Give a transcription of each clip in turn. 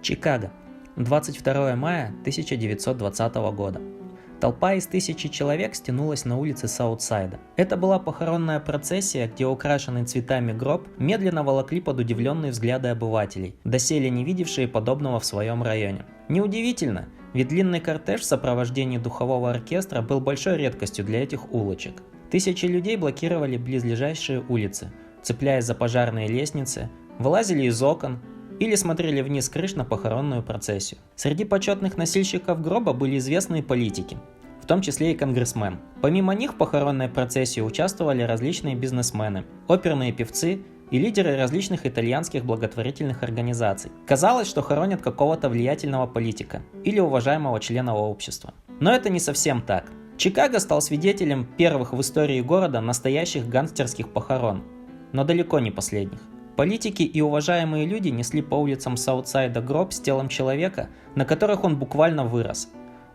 Чикаго. 22 мая 1920 года. Толпа из 1000 человек стянулась на улицы Саутсайда. Это была похоронная процессия, где украшенный цветами гроб медленно волокли под удивленные взгляды обывателей, доселе не видевшие подобного в своем районе. Неудивительно, ведь длинный кортеж в сопровождении духового оркестра был большой редкостью для этих улочек. Тысячи людей блокировали близлежащие улицы, цепляясь за пожарные лестницы, вылазили из окон или смотрели вниз с крыш на похоронную процессию. Среди почетных носильщиков гроба были известные политики, в том числе и конгрессмен. Помимо них в похоронной процессии участвовали различные бизнесмены, оперные певцы и лидеры различных итальянских благотворительных организаций. Казалось, что хоронят какого-то влиятельного политика или уважаемого члена общества. Но это не совсем так. Чикаго стал свидетелем первых в истории города настоящих гангстерских похорон, но далеко не последних. Политики и уважаемые люди несли по улицам Саутсайда гроб с телом человека, на которых он буквально вырос.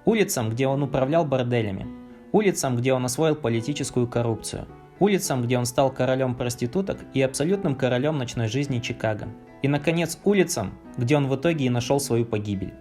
Улицам, где он управлял борделями. Улицам, где он освоил политическую коррупцию. Улицам, где он стал королем проституток и абсолютным королем ночной жизни Чикаго. И, наконец, улицам, где он в итоге и нашел свою погибель.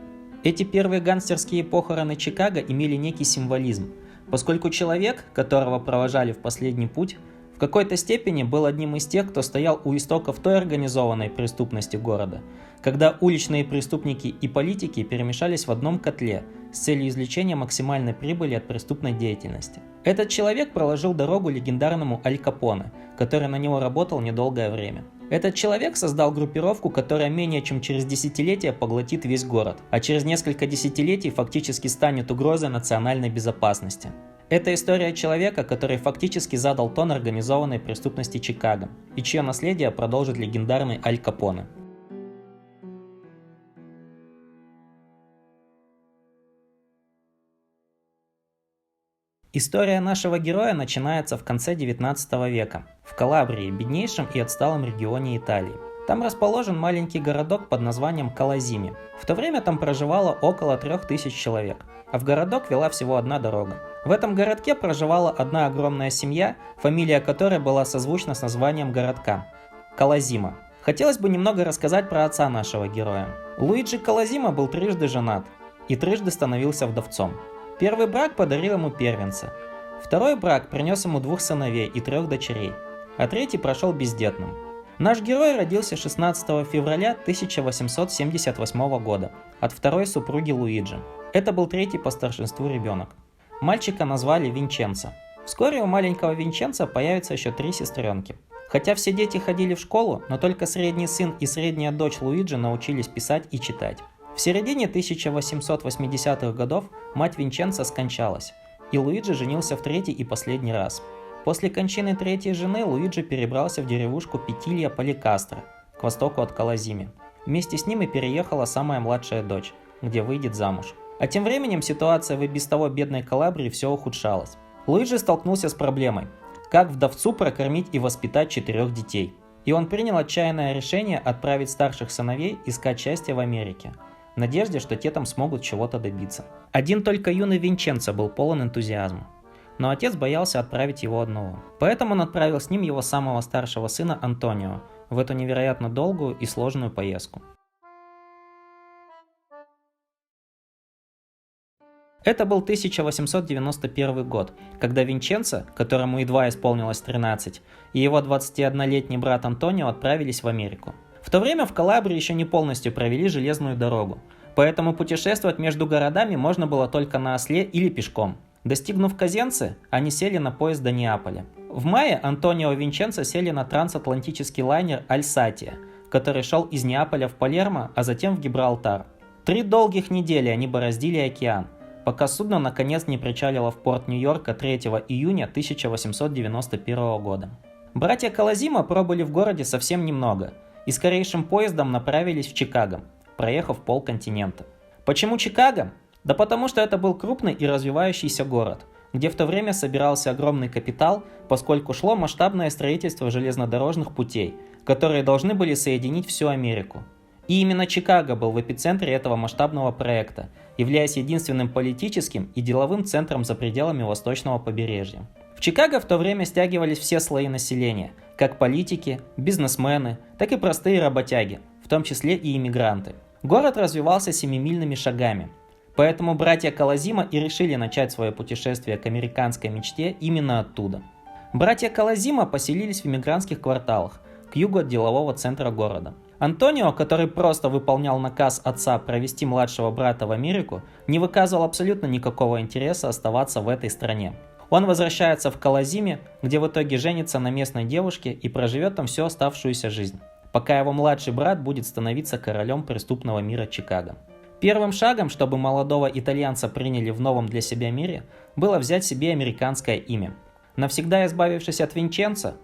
Эти первые гангстерские похороны Чикаго имели некий символизм, поскольку человек, которого провожали в последний путь, в какой-то степени был одним из тех, кто стоял у истоков той организованной преступности города, когда уличные преступники и политики перемешались в одном котле с целью извлечения максимальной прибыли от преступной деятельности. Этот человек проложил дорогу легендарному Аль Капоне, который на него работал недолгое время. Этот человек создал группировку, которая менее чем через десятилетия поглотит весь город, а через несколько десятилетий фактически станет угрозой национальной безопасности. Это история человека, который фактически задал тон организованной преступности Чикаго, и чье наследие продолжит легендарный Аль Капоне. История нашего героя начинается в конце 19 века, в Калабрии, беднейшем и отсталом регионе Италии. Там расположен маленький городок под названием Колозиме. В то время там проживало около 3000 человек, а в городок вела всего одна дорога. В этом городке проживала одна огромная семья, фамилия которой была созвучна с названием городка – Колозима. Хотелось бы немного рассказать про отца нашего героя. Луиджи Колозима был трижды женат и трижды становился вдовцом. Первый брак подарил ему первенца, второй брак принес ему 2 сыновей и 3 дочерей, а третий прошел бездетным. Наш герой родился 16 февраля 1878 года от второй супруги Луиджи. Это был третий по старшинству ребенок. Мальчика назвали Винченцо. Вскоре у маленького Винченцо появятся еще 3 сестренки. Хотя все дети ходили в школу, но только средний сын и средняя дочь Луиджи научились писать и читать. В середине 1880-х годов мать Винченцо скончалась, и Луиджи женился в третий и последний раз. После кончины третьей жены Луиджи перебрался в деревушку Петилья Поликастро, к востоку от Колозиме. Вместе с ним и переехала самая младшая дочь, где выйдет замуж. А тем временем ситуация в и без того бедной Калабрии все ухудшалась. Луиджи столкнулся с проблемой, как вдовцу прокормить и воспитать 4 детей. И он принял отчаянное решение отправить старших сыновей искать счастье в Америке, в надежде, что те там смогут чего-то добиться. Один только юный Винченцо был полон энтузиазма. Но отец боялся отправить его одного. Поэтому он отправил с ним его самого старшего сына Антонио в эту невероятно долгую и сложную поездку. Это был 1891 год, когда Винченцо, которому едва исполнилось 13, и его 21-летний брат Антонио отправились в Америку. В то время в Калабрии еще не полностью провели железную дорогу, поэтому путешествовать между городами можно было только на осле или пешком. Достигнув Козенцы, они сели на поезд до Неаполя. В мае Антонио и Винченцо сели на трансатлантический лайнер «Альсатия», который шел из Неаполя в Палермо, а затем в Гибралтар. 3 долгих недели они бороздили океан, пока судно наконец не причалило в порт Нью-Йорка 3 июня 1891 года. Братья Колозима пробыли в городе совсем немного и скорейшим поездом направились в Чикаго, проехав полконтинента. Почему Чикаго? Да потому что это был крупный и развивающийся город, где в то время собирался огромный капитал, поскольку шло масштабное строительство железнодорожных путей, которые должны были соединить всю Америку. И именно Чикаго был в эпицентре этого масштабного проекта, являясь единственным политическим и деловым центром за пределами восточного побережья. В Чикаго в то время стягивались все слои населения, как политики, бизнесмены, так и простые работяги, в том числе и иммигранты. Город развивался семимильными шагами, поэтому братья Колозимо и решили начать свое путешествие к американской мечте именно оттуда. Братья Колозимо поселились в иммигрантских кварталах, к югу от делового центра города. Антонио, который просто выполнял наказ отца провести младшего брата в Америку, не выказывал абсолютно никакого интереса оставаться в этой стране. Он возвращается в Колозиме, где в итоге женится на местной девушке и проживет там всю оставшуюся жизнь, пока его младший брат будет становиться королем преступного мира Чикаго. Первым шагом, чтобы молодого итальянца приняли в новом для себя мире, было взять себе американское имя. Навсегда избавившись от Винченцо,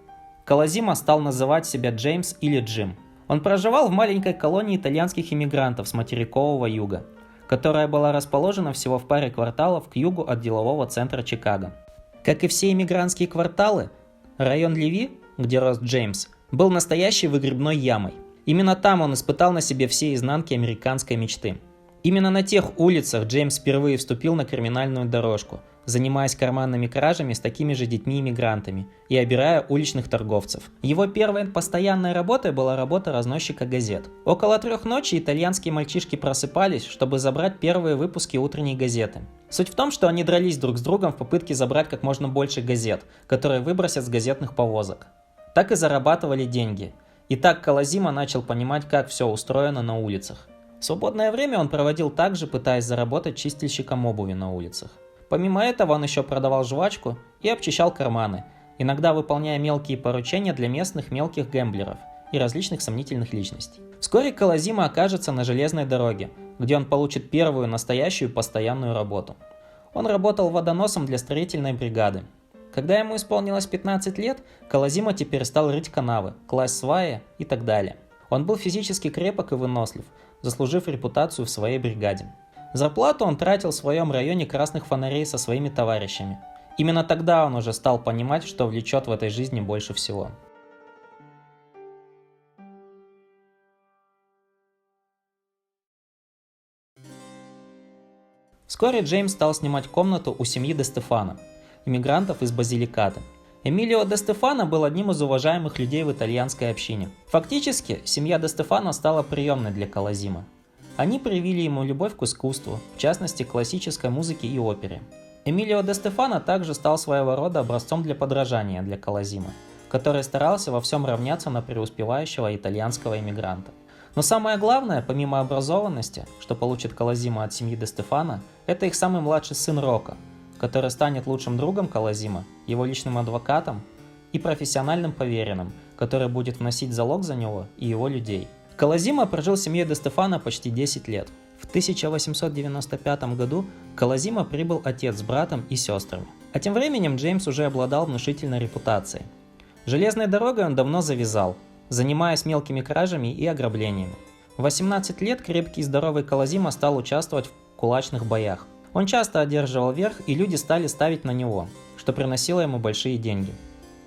Колозимо стал называть себя Джеймс или Джим. Он проживал в маленькой колонии итальянских иммигрантов с материкового юга, которая была расположена всего в паре кварталов к югу от делового центра Чикаго. Как и все иммигрантские кварталы, район Леви, где рос Джеймс, был настоящей выгребной ямой. Именно там он испытал на себе все изнанки американской мечты. Именно на тех улицах Джеймс впервые вступил на криминальную дорожку, занимаясь карманными кражами с такими же детьми-иммигрантами и обирая уличных торговцев. Его первой постоянной работой была работа разносчика газет. Около 3 ночи итальянские мальчишки просыпались, чтобы забрать первые выпуски утренней газеты. Суть в том, что они дрались друг с другом в попытке забрать как можно больше газет, которые выбросят с газетных повозок. Так и зарабатывали деньги. И так Колозимо начал понимать, как все устроено на улицах. В свободное время он проводил также, пытаясь заработать чистильщиком обуви на улицах. Помимо этого он еще продавал жвачку и обчищал карманы, иногда выполняя мелкие поручения для местных мелких гэмблеров и различных сомнительных личностей. Вскоре Колозимо окажется на железной дороге, где он получит первую настоящую постоянную работу. Он работал водоносом для строительной бригады. Когда ему исполнилось 15 лет, Колозимо теперь стал рыть канавы, класть сваи и так далее. Он был физически крепок и вынослив, заслужив репутацию в своей бригаде. Зарплату он тратил в своем районе красных фонарей со своими товарищами. Именно тогда он уже стал понимать, что влечет в этой жизни больше всего. Вскоре Джеймс стал снимать комнату у семьи Де Стефано, иммигрантов из Базиликаты. Эмилио Де Стефано был одним из уважаемых людей в итальянской общине. Фактически, семья Де Стефано стала приемной для Колозимо. Они привили ему любовь к искусству, в частности классической музыке и опере. Эмилио Де Стефано также стал своего рода образцом для подражания для Колозимо, который старался во всем равняться на преуспевающего итальянского иммигранта. Но самое главное, помимо образованности, что получит Колозимо от семьи Де Стефано, это их самый младший сын Рока, который станет лучшим другом Колозимо, его личным адвокатом и профессиональным поверенным, который будет вносить залог за него и его людей. Колозимо прожил в семье Де Стефано почти 10 лет. В 1895 году к Колозимо прибыл отец с братом и сестрами. А тем временем Джеймс уже обладал внушительной репутацией. Железной дорогой он давно завязал, занимаясь мелкими кражами и ограблениями. В 18 лет крепкий и здоровый Колозимо стал участвовать в кулачных боях. Он часто одерживал верх, и люди стали ставить на него, что приносило ему большие деньги.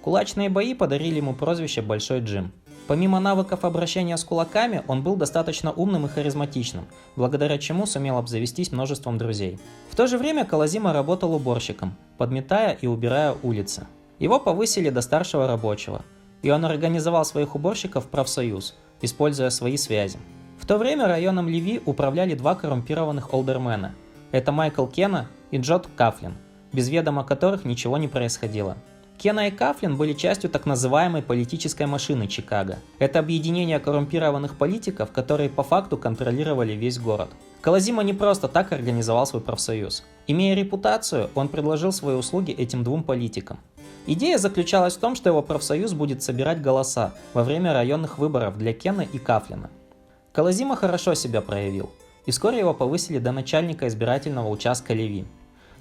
Кулачные бои подарили ему прозвище «Большой Джим». Помимо навыков обращения с кулаками, он был достаточно умным и харизматичным, благодаря чему сумел обзавестись множеством друзей. В то же время Колозимо работал уборщиком, подметая и убирая улицы. Его повысили до старшего рабочего, и он организовал своих уборщиков в профсоюз, используя свои связи. В то время районом Леви управляли 2 коррумпированных олдермена. Это Майкл Кена и Джод Кафлин, без ведома которых ничего не происходило. Кена и Кафлин были частью так называемой политической машины Чикаго. Это объединение коррумпированных политиков, которые по факту контролировали весь город. Колозимо не просто так организовал свой профсоюз. Имея репутацию, он предложил свои услуги этим 2 политикам. Идея заключалась в том, что его профсоюз будет собирать голоса во время районных выборов для Кена и Кафлина. Колозимо хорошо себя проявил, и вскоре его повысили до начальника избирательного участка Леви.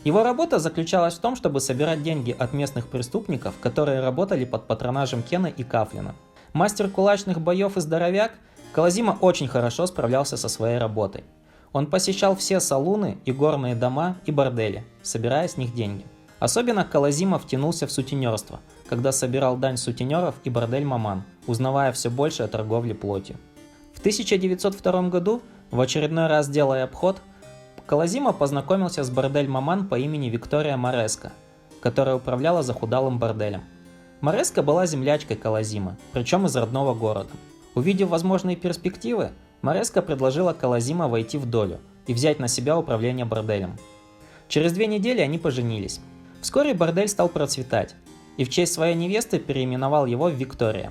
Его работа заключалась в том, чтобы собирать деньги от местных преступников, которые работали под патронажем Кена и Кафлина. Мастер кулачных боев и здоровяк, Колозимо очень хорошо справлялся со своей работой. Он посещал все салуны и горные дома и бордели, собирая с них деньги. Особенно Колозимо втянулся в сутенерство, когда собирал дань сутенеров и бордель Маман, узнавая все больше о торговле плотью. В 1902 году, в очередной раз делая обход, Колозимо познакомился с бордель Маман по имени Виктория Мореско, которая управляла захудалым борделем. Мореско была землячкой Колозимо, причем из родного города. Увидев возможные перспективы, Мареска предложила Колозимо войти в долю и взять на себя управление борделем. Через 2 недели они поженились. Вскоре бордель стал процветать, и в честь своей невесты переименовал его в Виктория.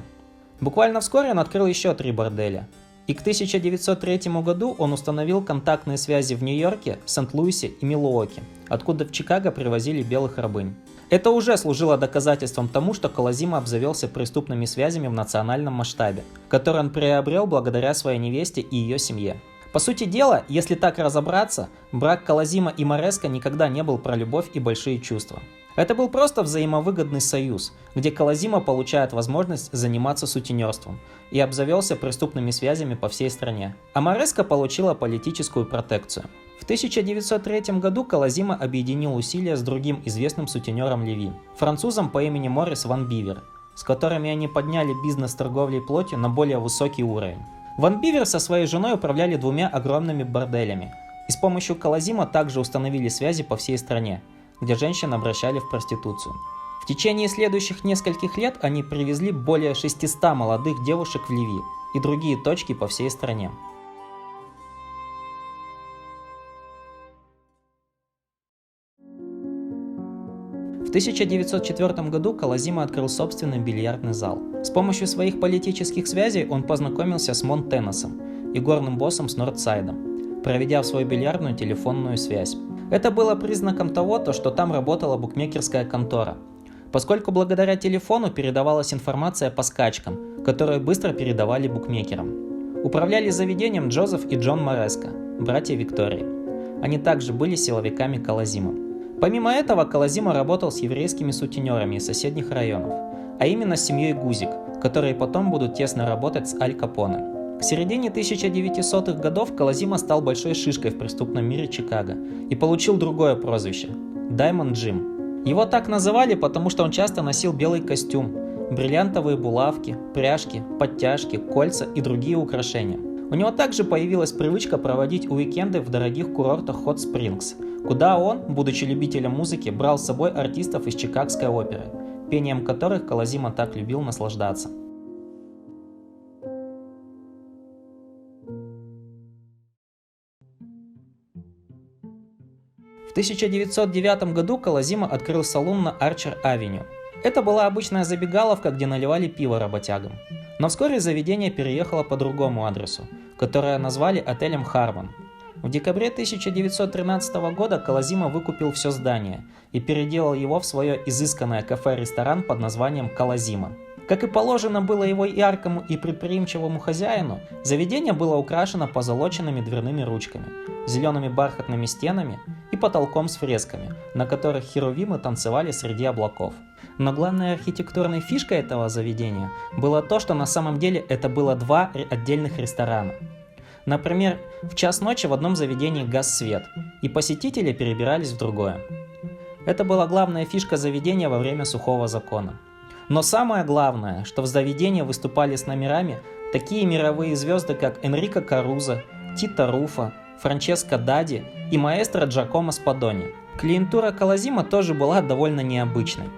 Буквально вскоре он открыл еще 3 борделя. И к 1903 году он установил контактные связи в Нью-Йорке, Сент-Луисе и Милуоки, откуда в Чикаго привозили белых рабынь. Это уже служило доказательством тому, что Колозимо обзавелся преступными связями в национальном масштабе, который он приобрел благодаря своей невесте и ее семье. По сути дела, если так разобраться, брак Колозимо и Мареска никогда не был про любовь и большие чувства. Это был просто взаимовыгодный союз, где Колозимо получает возможность заниматься сутенерством и обзавелся преступными связями по всей стране, а Мареска получила политическую протекцию. В 1903 году Колозимо объединил усилия с другим известным сутенером Леви, французом по имени Морис Ван Бивер, с которыми они подняли бизнес торговли плотью на более высокий уровень. Ван Бивер со своей женой управляли 2 огромными борделями, и с помощью Колозимо также установили связи по всей стране, где женщин обращали в проституцию. В течение следующих нескольких лет они привезли более 600 молодых девушек в Леви и другие точки по всей стране. В 1904 году Колозимо открыл собственный бильярдный зал. С помощью своих политических связей он познакомился с Мон Теннесом и горным боссом с Нордсайдом, проведя в свою бильярдную телефонную связь. Это было признаком того, что там работала букмекерская контора, поскольку благодаря телефону передавалась информация по скачкам, которую быстро передавали букмекерам. Управляли заведением Джозеф и Джон Мареска, братья Виктории. Они также были силовиками Колозимо. Помимо этого, Колозимо работал с еврейскими сутенерами из соседних районов, а именно с семьей Гузик, которые потом будут тесно работать с Аль Капоне. К середине 1900-х годов Колозимо стал большой шишкой в преступном мире Чикаго и получил другое прозвище – Diamond Jim. Его так называли, потому что он часто носил белый костюм, бриллиантовые булавки, пряжки, подтяжки, кольца и другие украшения. У него также появилась привычка проводить уикенды в дорогих курортах Hot Springs, куда он, будучи любителем музыки, брал с собой артистов из Чикагской оперы, пением которых Колозимо так любил наслаждаться. В 1909 году Колозимо открыл салон на Арчер-авеню. Это была обычная забегаловка, где наливали пиво работягам. Но вскоре заведение переехало по другому адресу, которое назвали отелем Хармон. В декабре 1913 года Колозимо выкупил все здание и переделал его в свое изысканное кафе-ресторан под названием Колозимо. Как и положено было его яркому и предприимчивому хозяину, заведение было украшено позолоченными дверными ручками, зелеными бархатными стенами и потолком с фресками, на которых херувимы танцевали среди облаков. Но главной архитектурной фишкой этого заведения было то, что на самом деле это было 2 отдельных ресторана. Например, в час ночи в одном заведении гас свет, и посетители перебирались в другое. Это была главная фишка заведения во время сухого закона. Но самое главное, что в заведении выступали с номерами такие мировые звезды, как Энрико Карузо, Тито Руффо, Франческо Дади и маэстро Джакомо Спадони. Клиентура Колозимо тоже была довольно необычной.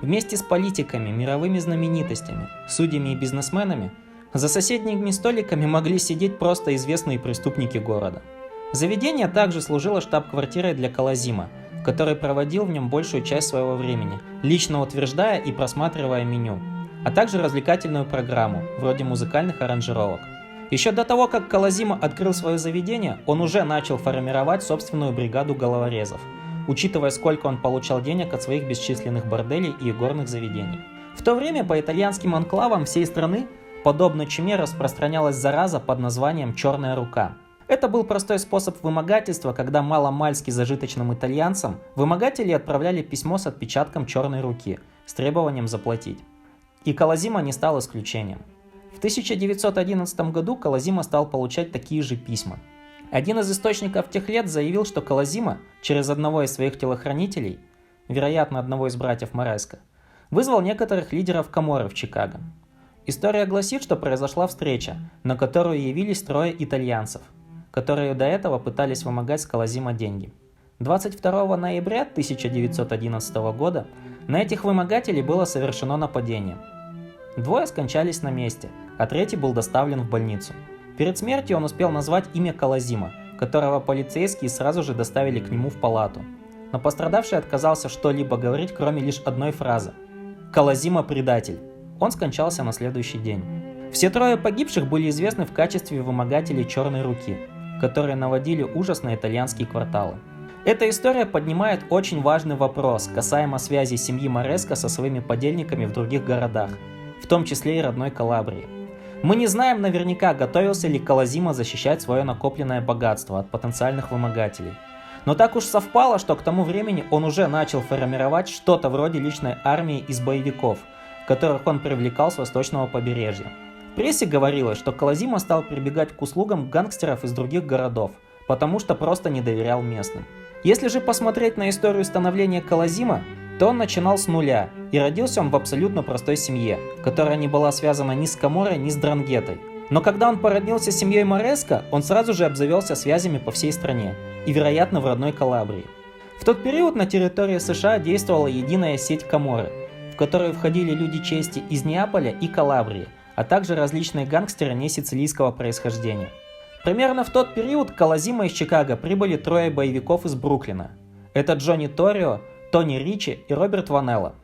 Вместе с политиками, мировыми знаменитостями, судьями и бизнесменами за соседними столиками могли сидеть просто известные преступники города. Заведение также служило штаб-квартирой для Колозимо, который проводил в нем большую часть своего времени, лично утверждая и просматривая меню, а также развлекательную программу, вроде музыкальных аранжировок. Еще до того, как Колозимо открыл свое заведение, он уже начал формировать собственную бригаду головорезов, учитывая, сколько он получал денег от своих бесчисленных борделей и игорных заведений. В то время по итальянским анклавам всей страны, подобно чуме, распространялась зараза под названием «черная рука». Это был простой способ вымогательства, когда маломальски зажиточным итальянцам вымогатели отправляли письмо с отпечатком черной руки с требованием заплатить. И Колозимо не стал исключением. В 1911 году Колозимо стал получать такие же письма. Один из источников тех лет заявил, что Колозимо через одного из своих телохранителей, вероятно одного из братьев Мареска, вызвал некоторых лидеров Каморры в Чикаго. История гласит, что произошла встреча, на которую явились 3 итальянцев, которые до этого пытались вымогать с Колозимо деньги. 22 ноября 1911 года на этих вымогателей было совершено нападение. 2 скончались на месте, а 3 был доставлен в больницу. Перед смертью он успел назвать имя Колозима, которого полицейские сразу же доставили к нему в палату. Но пострадавший отказался что-либо говорить, кроме лишь одной фразы: «Колозима предатель». Он скончался на следующий день. Все трое погибших были известны в качестве вымогателей «Черной руки», которые наводили ужас на итальянские кварталы. Эта история поднимает очень важный вопрос касаемо связи семьи Мареско со своими подельниками в других городах, в том числе и родной Калабрии. Мы не знаем наверняка, готовился ли Колозима защищать свое накопленное богатство от потенциальных вымогателей. Но так уж совпало, что к тому времени он уже начал формировать что-то вроде личной армии из боевиков, которых он привлекал с восточного побережья. В прессе говорилось, что Колозима стал прибегать к услугам гангстеров из других городов, потому что просто не доверял местным. Если же посмотреть на историю становления Колозима, то он начинал с нуля, и родился он в абсолютно простой семье, которая не была связана ни с Каморрой, ни с Дрангеттой. Но когда он породнился с семьей Мареско, он сразу же обзавелся связями по всей стране, и, вероятно, в родной Калабрии. В тот период на территории США действовала единая сеть Каморры, в которую входили люди чести из Неаполя и Калабрии, а также различные гангстеры несицилийского происхождения. Примерно в тот период к Колозима из Чикаго прибыли трое боевиков из Бруклина. Это Джонни Торрио, Тони Ричи и Роберт Ванелло.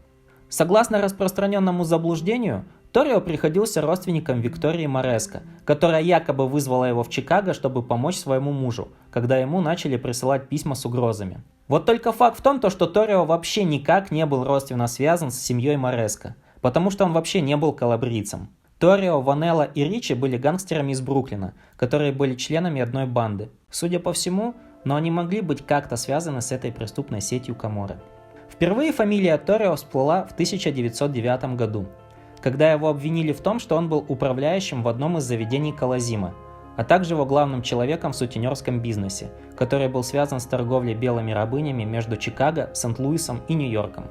Согласно распространенному заблуждению, Торрио приходился родственником Виктории Мареско, которая якобы вызвала его в Чикаго, чтобы помочь своему мужу, когда ему начали присылать письма с угрозами. Вот только факт в том, что Торрио вообще никак не был родственно связан с семьей Мареско, потому что он вообще не был калабрийцем. Торрио, Ванелло и Ричи были гангстерами из Бруклина, которые были членами одной банды. Судя по всему, но они могли быть как-то связаны с этой преступной сетью Каморры. Впервые фамилия Торрио всплыла в 1909 году, когда его обвинили в том, что он был управляющим в одном из заведений Колозима, а также его главным человеком в сутенерском бизнесе, который был связан с торговлей белыми рабынями между Чикаго, Сент-Луисом и Нью-Йорком.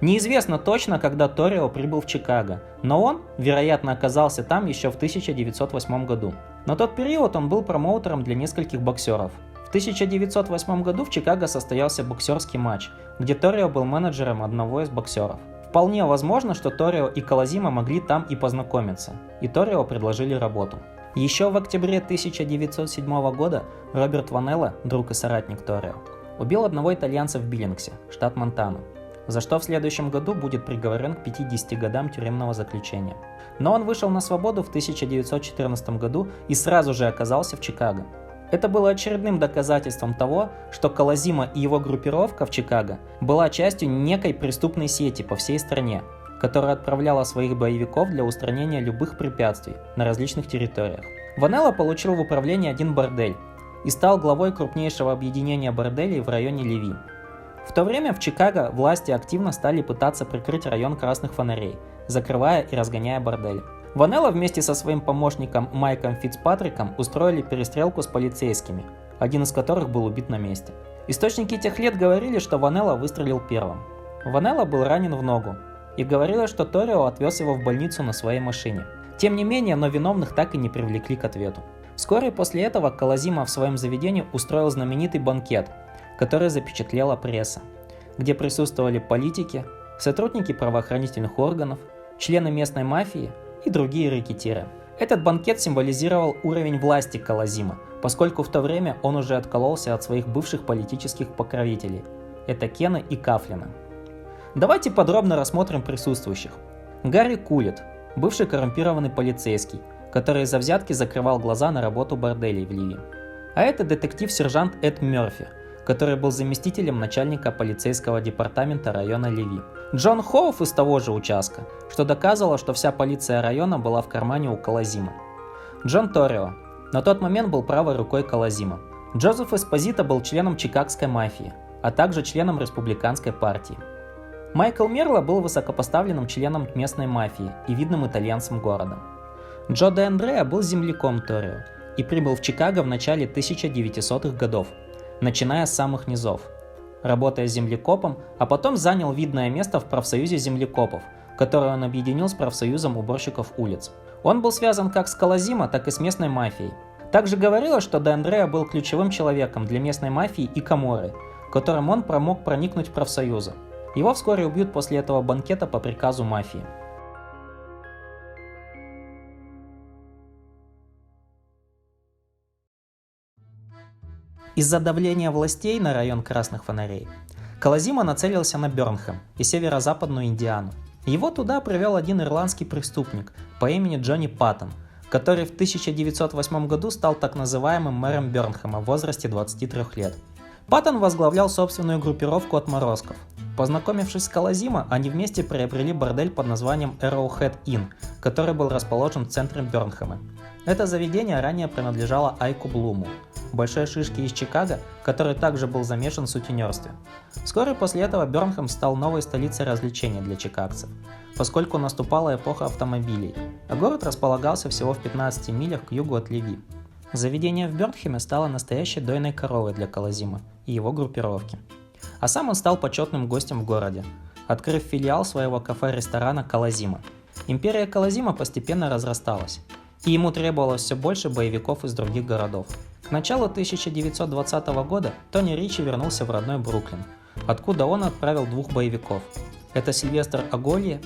Неизвестно точно, когда Торрио прибыл в Чикаго, но он, вероятно, оказался там еще в 1908 году. На тот период он был промоутером для нескольких боксеров. В 1908 году в Чикаго состоялся боксерский матч, где Торрио был менеджером одного из боксеров. Вполне возможно, что Торрио и Колозима могли там и познакомиться, и Торрио предложили работу. Еще в октябре 1907 года Роберт Ванелло, друг и соратник Торрио, убил одного итальянца в Биллингсе, штат Монтана, за что в следующем году будет приговорен к 50 годам тюремного заключения. Но он вышел на свободу в 1914 году и сразу же оказался в Чикаго. Это было очередным доказательством того, что Колозима и его группировка в Чикаго была частью некой преступной сети по всей стране, которая отправляла своих боевиков для устранения любых препятствий на различных территориях. Ванелло получил в управление один бордель и стал главой крупнейшего объединения борделей в районе Леви. В то время в Чикаго власти активно стали пытаться прикрыть район красных фонарей, закрывая и разгоняя бордели. Ванелло вместе со своим помощником Майком Фицпатриком устроили перестрелку с полицейскими, один из которых был убит на месте. Источники тех лет говорили, что Ванелло выстрелил первым. Ванелло был ранен в ногу, и говорилось, что Торрио отвез его в больницу на своей машине. Тем не менее, но виновных так и не привлекли к ответу. Вскоре после этого Колозима в своем заведении устроил знаменитый банкет, который запечатлела пресса, где присутствовали политики, сотрудники правоохранительных органов, члены местной мафии и другие рэкетиры. Этот банкет символизировал уровень власти Колозима, поскольку в то время он уже откололся от своих бывших политических покровителей – это Кена и Кафлина. Давайте подробно рассмотрим присутствующих. Гарри Кулит, бывший коррумпированный полицейский, который за взятки закрывал глаза на работу борделей в Ливии. А это детектив-сержант Эд Мерфи, который был заместителем начальника полицейского департамента района Леви. Джон Хоуф из того же участка, что доказывало, что вся полиция района была в кармане у Колозима. Джон Торрио на тот момент был правой рукой Колозима. Джозеф Эспозито был членом чикагской мафии, а также членом республиканской партии. Майкл Мерло был высокопоставленным членом местной мафии и видным итальянцем города. Джо де Андреа был земляком Торрио и прибыл в Чикаго в начале 1900-х годов, начиная с самых низов, работая землекопом, а потом занял видное место в профсоюзе землекопов, который он объединил с профсоюзом уборщиков улиц. Он был связан как с Колозима, так и с местной мафией. Также говорилось, что де Андреа был ключевым человеком для местной мафии и Каморры, которым он помог проникнуть в профсоюзы. Его вскоре убьют после этого банкета по приказу мафии. Из-за давления властей на район красных фонарей Колозимо нацелился на Бёрнхэм и северо-западную Индиану. Его туда привел один ирландский преступник по имени Джонни Паттон, который в 1908 году стал так называемым мэром Бёрнхэма в возрасте 23 лет. Паттон возглавлял собственную группировку отморозков. Познакомившись с Колозимо, они вместе приобрели бордель под названием Arrowhead Inn, который был расположен в центре Бёрнхэма. Это заведение ранее принадлежало Айку Блуму, большой шишке из Чикаго, который также был замешан в сутенерстве. Вскоре после этого Бёрнхэм стал новой столицей развлечений для чикагцев, поскольку наступала эпоха автомобилей, а город располагался всего в 15 милях к югу от Леви. Заведение в Бёрнхэме стало настоящей дойной коровой для Колозимо и его группировки. А сам он стал почетным гостем в городе, открыв филиал своего кафе-ресторана Колозимо. Империя Колозимо постепенно разрасталась, и ему требовалось все больше боевиков из других городов. К началу 1920 года Тони Ричи вернулся в родной Бруклин, откуда он отправил 2 боевиков. Это Сильвестр Аголье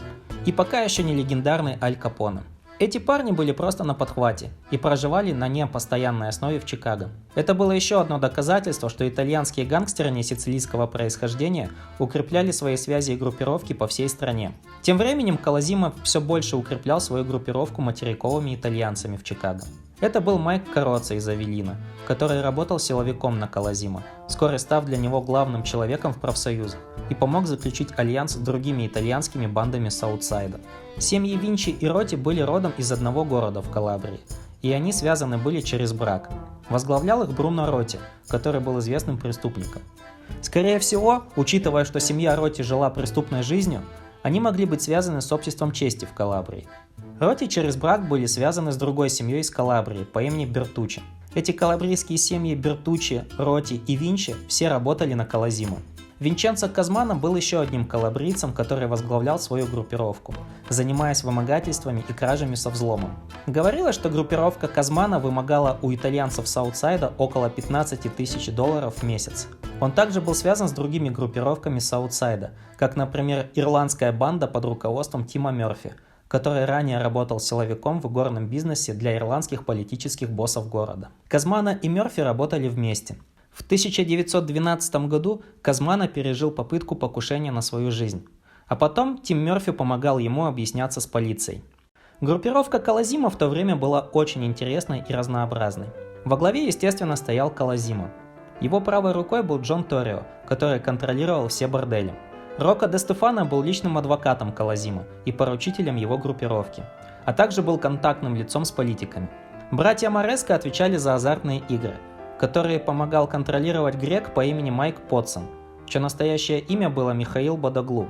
и пока еще не легендарный Аль Капоне. Эти парни были просто на подхвате и проживали на непостоянной основе в Чикаго. Это было еще одно доказательство, что итальянские гангстеры несицилийского происхождения укрепляли свои связи и группировки по всей стране. Тем временем Колозимо все больше укреплял свою группировку материковыми итальянцами в Чикаго. Это был Майк Кароца из Авелина, который работал силовиком на Колозимо, вскоре став для него главным человеком в профсоюзах, и помог заключить альянс с другими итальянскими бандами Саутсайда. Семьи Винчи и Роти были родом из одного города в Калабрии, и они связаны были через брак. Возглавлял их Бруно Роти, который был известным преступником. Скорее всего, учитывая, что семья Роти жила преступной жизнью, они могли быть связаны с обществом чести в Калабрии. Роти через брак были связаны с другой семьей из Калабрии по имени Бертуччи. Эти калабрийские семьи Бертуччи, Роти и Винчи все работали на Колозимо. Винченцо Казмано был еще одним калабрийцем, который возглавлял свою группировку, занимаясь вымогательствами и кражами со взломом. Говорилось, что группировка Казмано вымогала у итальянцев Саутсайда около $15 тысяч в месяц. Он также был связан с другими группировками Саутсайда, как, например, ирландская банда под руководством Тима Мерфи, который ранее работал силовиком в игорном бизнесе для ирландских политических боссов города. Казмано и Мерфи работали вместе. В 1912 году Казмано пережил попытку покушения на свою жизнь, а потом Тим Мерфи помогал ему объясняться с полицией. Группировка Колозимо в то время была очень интересной и разнообразной. Во главе, естественно, стоял Колозимо. Его правой рукой был Джон Торио, который контролировал все бордели. Рокко де Стефано был личным адвокатом Колозимо и поручителем его группировки, а также был контактным лицом с политиками. Братья Мореско отвечали за азартные игры, который помогал контролировать грек по имени Майк Потсон, чье настоящее имя было Михаил Бодоглу,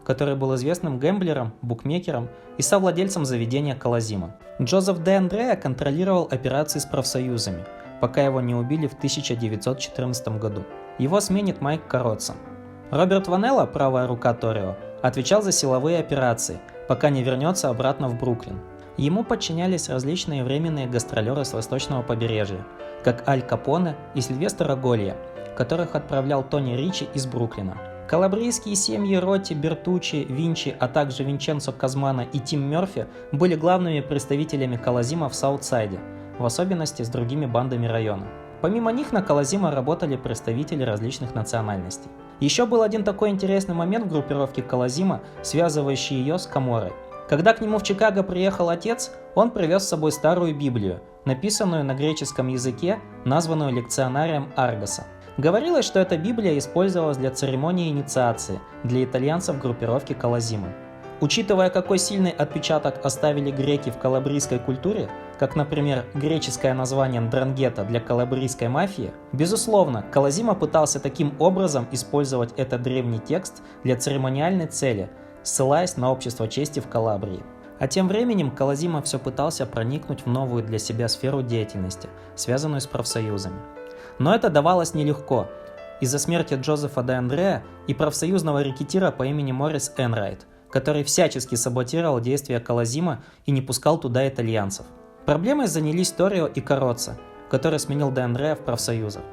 который был известным гэмблером, букмекером и совладельцем заведения Колозимо. Джозеф де Андреа контролировал операции с профсоюзами, пока его не убили в 1914 году. Его сменит Майк Кароца. Роберт Ванелло, правая рука Торио, отвечал за силовые операции, пока не вернется обратно в Бруклин. Ему подчинялись различные временные гастролеры с восточного побережья, как Аль Капоне и Сильвестр Аголье, которых отправлял Тони Ричи из Бруклина. Калабрийские семьи Роти, Бертуччи, Винчи, а также Винченцо Казмано и Тим Мерфи были главными представителями Колозимо в Саутсайде, в особенности с другими бандами района. Помимо них на Колозимо работали представители различных национальностей. Еще был один такой интересный момент в группировке Колозимо, связывающий ее с Каморрой. Когда к нему в Чикаго приехал отец, он привез с собой старую Библию, написанную на греческом языке, названную лекционарием Аргоса. Говорилось, что эта Библия использовалась для церемонии инициации для итальянцев группировки Колозимо. Учитывая, какой сильный отпечаток оставили греки в калабрийской культуре, как, например, греческое название Ндрангета для калабрийской мафии, безусловно, Колозимо пытался таким образом использовать этот древний текст для церемониальной цели, ссылаясь на общество чести в Калабрии. А тем временем Колозимо все пытался проникнуть в новую для себя сферу деятельности, связанную с профсоюзами. Но это давалось нелегко, из-за смерти Джозефа де Андреа и профсоюзного рэкетира по имени Моррис Энрайт, который всячески саботировал действия Колозимо и не пускал туда итальянцев. Проблемой занялись Торио и Кароца, который сменил де Андреа в профсоюзах.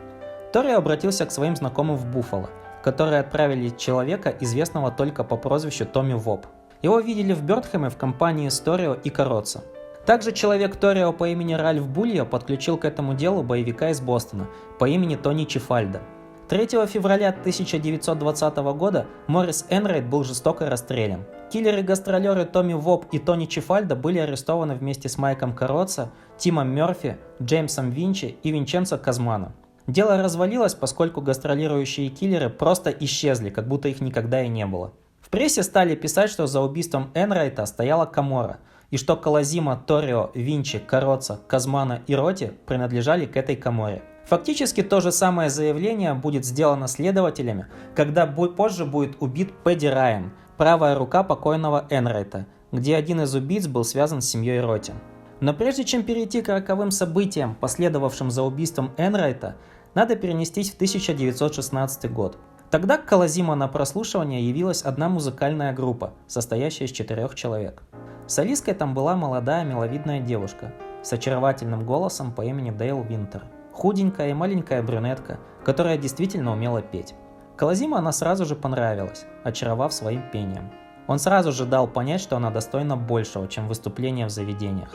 Торио обратился к своим знакомым в Буффало, которые отправили человека, известного только по прозвищу Томми Воп. Его видели в Бёрнхэме в компании с Торио и Кароца. Также человек Торио по имени Ральф Бульо подключил к этому делу боевика из Бостона по имени Тони Чифальдо. 3 февраля 1920 года Моррис Энрайт был жестоко расстрелян. Киллеры-гастролеры Томми Воб и Тони Чифальдо были арестованы вместе с Майком Кароца, Тимом Мерфи, Джеймсом Винчи и Винченцо Казмано. Дело развалилось, поскольку гастролирующие киллеры просто исчезли, как будто их никогда и не было. В прессе стали писать, что за убийством Энрайта стояла Каморра, и что Колозимо, Торио, Винчи, Кароца, Казмано и Роти принадлежали к этой Каморре. Фактически то же самое заявление будет сделано следователями, когда позже будет убит Пэдди Райан, правая рука покойного Энрайта, где один из убийц был связан с семьей Роти. Но прежде чем перейти к роковым событиям, последовавшим за убийством Энрайта, надо перенестись в 1916 год. Тогда к Колозимо на прослушивание явилась одна музыкальная группа, состоящая из 4 человек. Солисткой там была молодая миловидная девушка с очаровательным голосом по имени Дейл Винтер. Худенькая и маленькая брюнетка, которая действительно умела петь. Колозимо она сразу же понравилась, очаровав своим пением. Он сразу же дал понять, что она достойна большего, чем выступления в заведениях,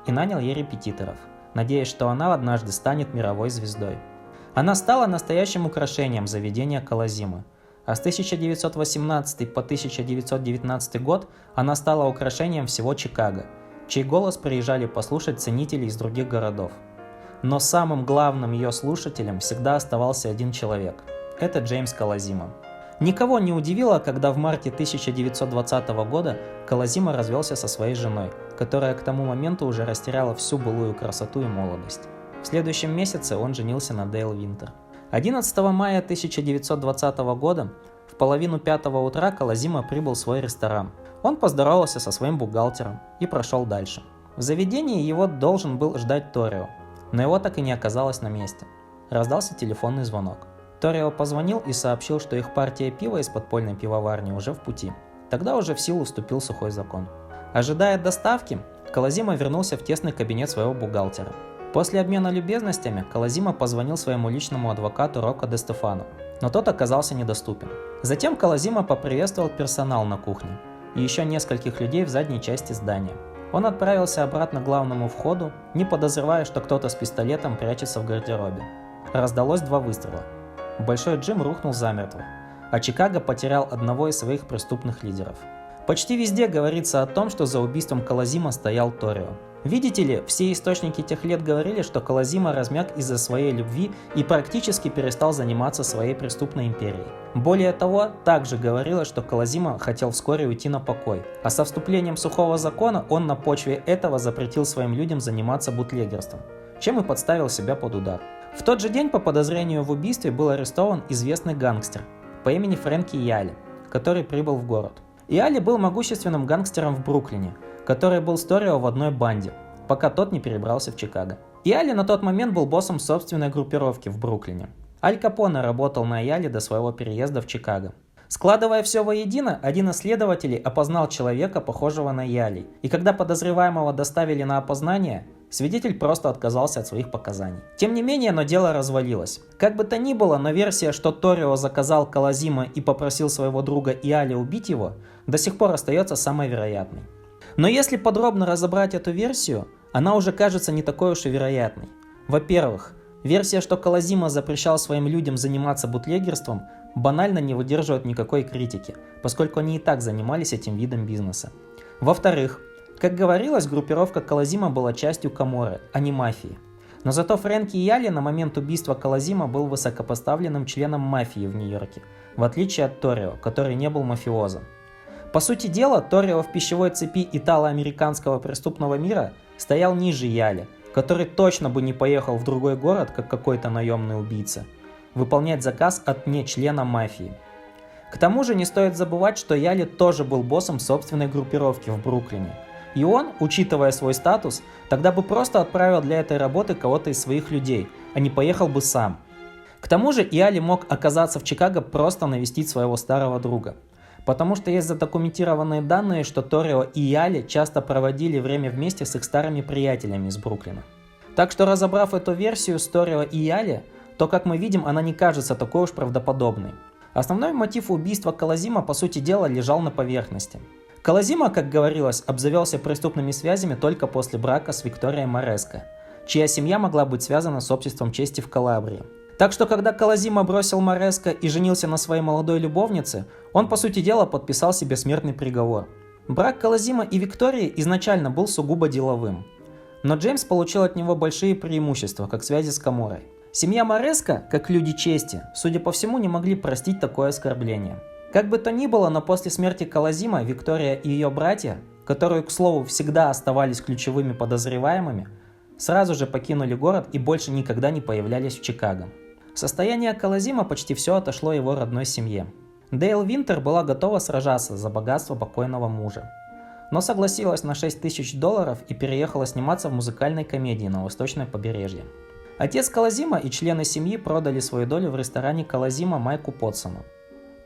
и нанял ей репетиторов, надеясь, что она однажды станет мировой звездой. Она стала настоящим украшением заведения Колозимо, а с 1918 по 1919 год она стала украшением всего Чикаго, чей голос приезжали послушать ценители из других городов. Но самым главным ее слушателем всегда оставался один человек – это Джеймс Колозимо. Никого не удивило, когда в марте 1920 года Колозимо развелся со своей женой, которая к тому моменту уже растеряла всю былую красоту и молодость. В следующем месяце он женился на Дейл Винтер. 11 мая 1920 года в 4:30 утра Колозимо прибыл в свой ресторан. Он поздоровался со своим бухгалтером и прошел дальше. В заведении его должен был ждать Торио, но его так и не оказалось на месте. Раздался телефонный звонок. Торио позвонил и сообщил, что их партия пива из подпольной пивоварни уже в пути. Тогда уже в силу вступил сухой закон. Ожидая доставки, Колозимо вернулся в тесный кабинет своего бухгалтера. После обмена любезностями Колозимо позвонил своему личному адвокату Рокко де Стефано, но тот оказался недоступен. Затем Колозимо поприветствовал персонал на кухне и еще нескольких людей в задней части здания. Он отправился обратно к главному входу, не подозревая, что кто-то с пистолетом прячется в гардеробе. Раздалось 2 выстрела. Большой Джим рухнул замертво, а Чикаго потерял одного из своих преступных лидеров. Почти везде говорится о том, что за убийством Колозимо стоял Торио. Видите ли, все источники тех лет говорили, что Колозимо размяк из-за своей любви и практически перестал заниматься своей преступной империей. Более того, также говорилось, что Колозимо хотел вскоре уйти на покой, а со вступлением сухого закона он на почве этого запретил своим людям заниматься бутлегерством, чем и подставил себя под удар. В тот же день по подозрению в убийстве был арестован известный гангстер по имени Фрэнки Иалли, который прибыл в город. Иалли был могущественным гангстером в Бруклине, который был с Торио в одной банде, пока тот не перебрался в Чикаго. Иалли на тот момент был боссом собственной группировки в Бруклине. Аль Капоне работал на Иалли до своего переезда в Чикаго. Складывая все воедино, один из следователей опознал человека, похожего на Иалли, и когда подозреваемого доставили на опознание, свидетель просто отказался от своих показаний. Тем не менее, но дело развалилось. Как бы то ни было, но версия, что Торио заказал Колозимо и попросил своего друга Иалли убить его, до сих пор остается самой вероятной. Но если подробно разобрать эту версию, она уже кажется не такой уж и вероятной. Во-первых, версия, что Колозимо запрещал своим людям заниматься бутлегерством, банально не выдерживает никакой критики, поскольку они и так занимались этим видом бизнеса. Во-вторых, как говорилось, группировка Колозимо была частью Каморры, а не мафии. Но зато Фрэнки Иалли на момент убийства Колозимо был высокопоставленным членом мафии в Нью-Йорке, в отличие от Торио, который не был мафиозом. По сути дела, Торио в пищевой цепи итало-американского преступного мира стоял ниже Иалли, который точно бы не поехал в другой город, как какой-то наемный убийца, выполнять заказ от нечлена мафии. К тому же не стоит забывать, что Иалли тоже был боссом собственной группировки в Бруклине. И он, учитывая свой статус, тогда бы просто отправил для этой работы кого-то из своих людей, а не поехал бы сам. К тому же Иалли мог оказаться в Чикаго просто навестить своего старого друга. Потому что есть задокументированные данные, что Торио и Иалли часто проводили время вместе с их старыми приятелями из Бруклина. Так что, разобрав эту версию с Торио и Иалли, то, как мы видим, она не кажется такой уж правдоподобной. Основной мотив убийства Колозимо, по сути дела, лежал на поверхности. Колозимо, как говорилось, обзавелся преступными связями только после брака с Викторией Мореско, чья семья могла быть связана с обществом чести в Калабрии. Так что, когда Колозимо бросил Мореско и женился на своей молодой любовнице, он, по сути дела, подписал себе смертный приговор. Брак Колозимо и Виктории изначально был сугубо деловым. Но Джеймс получил от него большие преимущества, как связи с Каморрой. Семья Мореско, как люди чести, судя по всему, не могли простить такое оскорбление. Как бы то ни было, но после смерти Колозимо Виктория и ее братья, которые, к слову, всегда оставались ключевыми подозреваемыми, сразу же покинули город и больше никогда не появлялись в Чикаго. В состояние Колозимо почти все отошло его родной семье. Дейл Винтер была готова сражаться за богатство покойного мужа, но согласилась на $6000 и переехала сниматься в музыкальной комедии на Восточное побережье. Отец Колозимо и члены семьи продали свою долю в ресторане Колозимо Майку Потсону.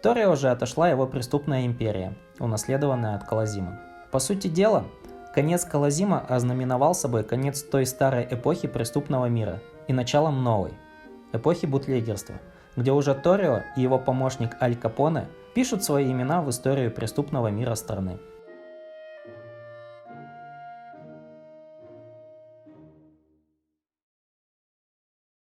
Торио же отошла его преступная империя, унаследованная от Колозимо. По сути дела, конец Колозимо ознаменовал собой конец той старой эпохи преступного мира и началом новой, эпохи бутлегерства, где уже Торио и его помощник Аль Капоне пишут свои имена в историю преступного мира страны.